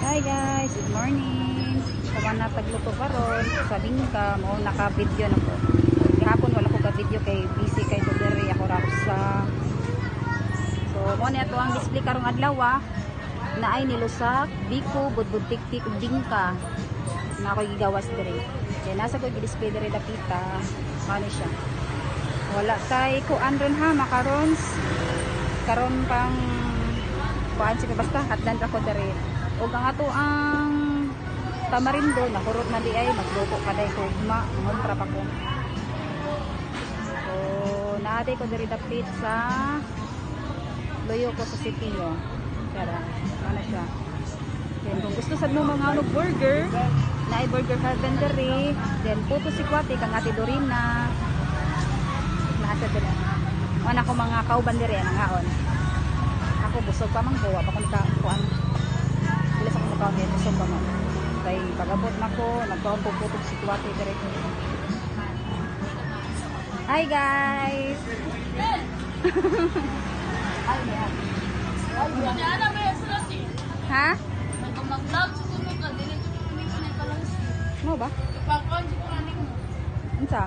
Hi guys, good morning. Kawan na tagluto karon sa bingka mo naka-video na ko. Gihapon wala ko ka-video kay busy kay diri ako ra sa. So mo ni ato ang display karong adlaw na ay nilusak, biko, budbud tik-tik bingka. Na ako gigawas diri. Kaya nasa ko gi-display diri dapita. Ano siya? Wala kay kuan ron ha makarons. Karon pang kuan sige basta hatdan ako diri. Og ang ato ang tamarindo nakurot na di ay magluto kaday ko ugma ngontra pa ko. So naade ko diri dapit sa loyo ko sa city yo. Tara, ano siya? Then kung gusto sad mo mga ano burger, na ay burger heaven diri, then puto si Kwate kang Ate Dorina. Nasa diri. Ana ko mga kauban diri nangaon. Ako busog pa man ko, wa pa ko kuan. Bilas ako makaon dito busog pa man. Kay pagabot nako, nagkaon po puto si Kwate diri. Hi guys. Hi ya. Ha? Mo ba? Unsa?